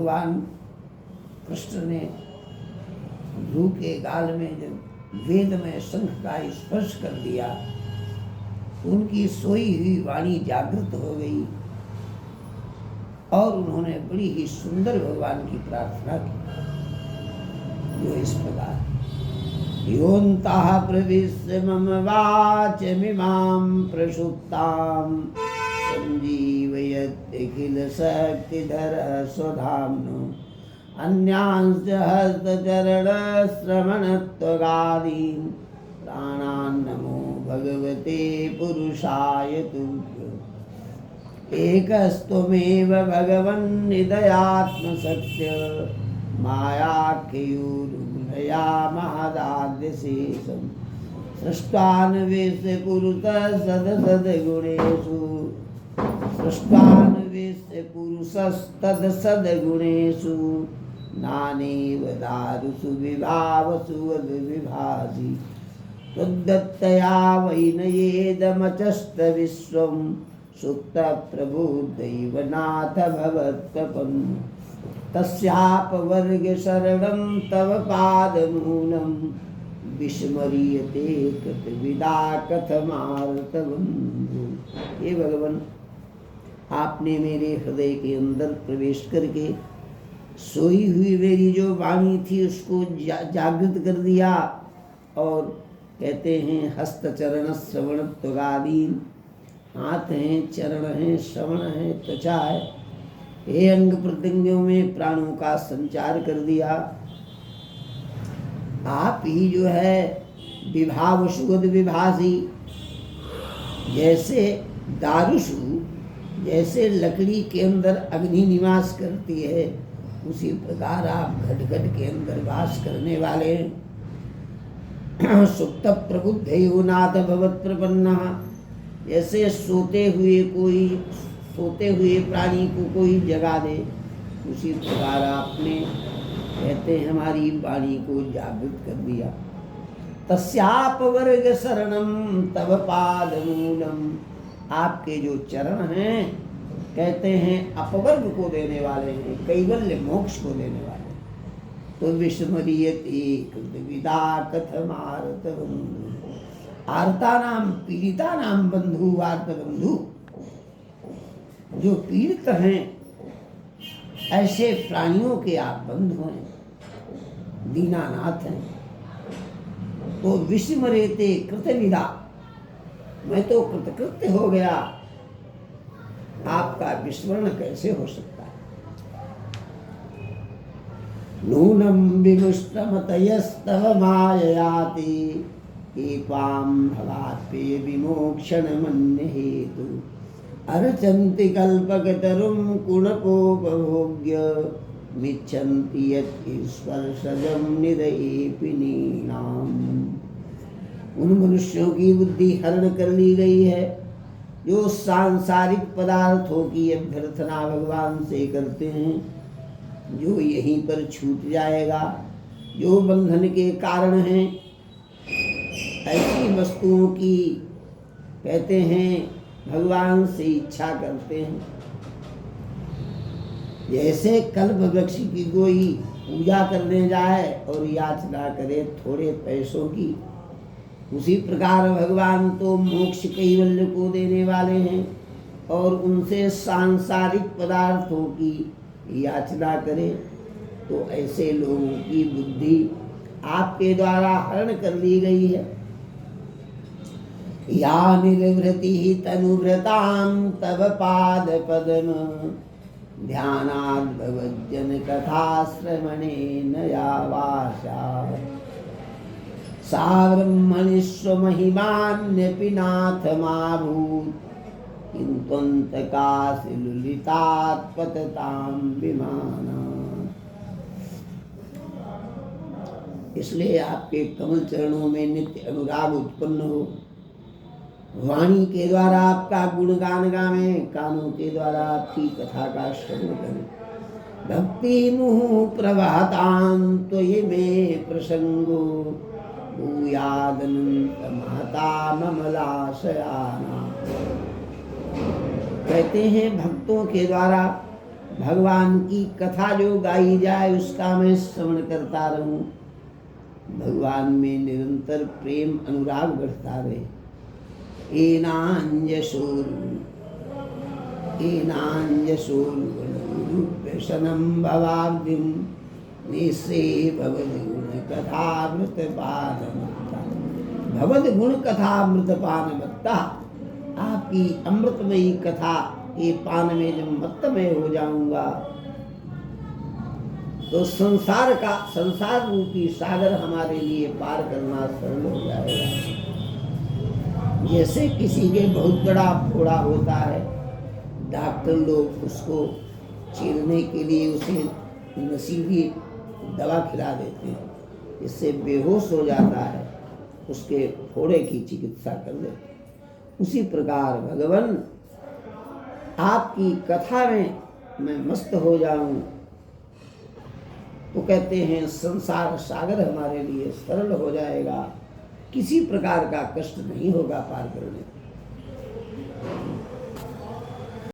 भगवान कृष्ण ने ध्रुव के गाल में जब वेद में शंख का स्पर्श कर दिया, उनकी सोई हुई वाणी जागृत हो गई और उन्होंने बड़ी ही सुंदर भगवान की प्रार्थना की, जो इस प्रकार: योऽन्तः प्रविश्य मम वाचमिमां प्रसुप्तां सञ्जीवयत्यखिल शक्तिधरः स्वधाम्नो अन्यांश्च हस्तचरणश्रवणत्वगादीन् प्राणान् नमो भगवते पुरुषाय तुभ्यम्। एकस्त्वमेव भगवन्निदयात्मसत्य मायाख्ययुरुगुणया महदाद्यशेषम् सृष्टान्वेष्य पुरुषः सदसद्गुणेषु सृष्टान्वेष्य नानेव दारुषु विभावसु विभासि त्वद्दत्तया वैनयेदमचष्ट विश्वं सुप्त प्रबुद्धैव नाथ भवत्प्रपन् तस्यापवर्ग शरणं तव पादमूलं विस्मर्यते कृतविदा कथमार्तबन्धु। हे भगवान, आपने मेरे हृदय के अंदर प्रवेश करके सोई हुई मेरी जो वाणी थी उसको जागृत कर दिया। और कहते हैं हस्त चरण श्रवण त्वगादीन, हाथ हैं, चरण हैं, श्रवण है, त्वचा है, हे अंग प्रत्यंगों में प्राणों का संचार कर दिया। आप ही जो है विभाव सुगध विभासी, जैसे दारुषु, जैसे लकड़ी के अंदर अग्नि निवास करती है, उसी प्रकार आप घट घट के अंदर वास करने वाले। सुप्त प्रबुद्ध नाथ भवत प्रपन्ना, जैसे सोते हुए प्राणी को कोई जगा दे, उसी प्रकार आपने कहते हैं हमारी वाणी को जागृत कर दिया। तस्यापवर्ग शरणम तव पादमूलम, आपके जो चरण हैं कहते हैं अपवर्ग को देने वाले हैं, कैवल्य मोक्ष को देने वाले। तो विस्मर्यते कृतविदा कथमार्तबन्धु, आर्ता नाम पीड़िता नाम बंधु आर्त बंधु, जो पीड़ित हैं ऐसे प्राणियों के आप बंधु हैं, दीनानाथ हैं। तो विस्मर्यते कृतविदा, मैं तो कृतकृत्य हो गया, आपका विस्मरण कैसे हो सकता है। नूनम विमुष्टमतयस्तव माययाति त्वां भवात्पे विमोक्षण मन्य हेतु अर्चन्ति कल्पकतरुं कुणकोपभोग्य मिच्छन्ति यत् ईश्वरसजं निरयेपिनीनाम्। उन मनुष्यों की बुद्धि हरण कर ली गई है जो सांसारिक पदार्थों की अभ्यर्थना भगवान से करते हैं, जो यहीं पर छूट जाएगा, जो बंधन के कारण हैं। ऐसी वस्तुओं की कहते हैं भगवान से इच्छा करते हैं। जैसे कल्प वृक्ष की कोई पूजा करने जाए और याचना करे थोड़े पैसों की, उसी प्रकार भगवान तो मोक्ष कैवल्य को देने वाले हैं और उनसे सांसारिक पदार्थों की याचना करे, तो ऐसे लोगों की बुद्धि आपके द्वारा हरण कर ली गई है। या निर्वृति तनुभृतां तव पाद पद्म ध्यानाद् भवज्जन कथा श्रवणेन या वाचा सा ब्रह्मणिष्वमहिमान्यपि नाथ माभूत् किन्तुन्तकासि लुलितात् पततां विमाना। इसलिए आपके कमल चरणों में नित्य अनुराग उत्पन्न हो, वाणी के द्वारा आपका गुणगान गावें, कानों के द्वारा आपकी कथा का श्रवण करें। भक्ति मुहुः प्रवहतां त्वयि मे प्रसंगो भूयादनंत महता ममलाशयाना। कहते हैं भक्तों के द्वारा भगवान की कथा जो गाई जाए उसका मैं श्रवण करता रहूं, भगवान में निरंतर प्रेम अनुराग बढ़ता रहे। एनांजसूर्वशनम भवाब्धिम निश्रे भवद गुण कथामृत पानमत्ता। भवद गुण कथामृत पानमत्ता, आपकी अमृतमयी कथा ये पान में जब मत्तमय हो जाऊंगा तो संसार रूपी सागर हमारे लिए पार करना सरल हो जाएगा। जैसे किसी के बहुत बड़ा फोड़ा होता है, डॉक्टर लोग उसको चीरने के लिए उसे नशीली दवा खिला देते हैं, इससे बेहोश हो जाता है, उसके फोड़े की चिकित्सा कर देते हैं। उसी प्रकार भगवान आपकी कथा में मैं मस्त हो जाऊं तो कहते हैं संसार सागर हमारे लिए सरल हो जाएगा, किसी प्रकार का कष्ट नहीं होगा पार करने।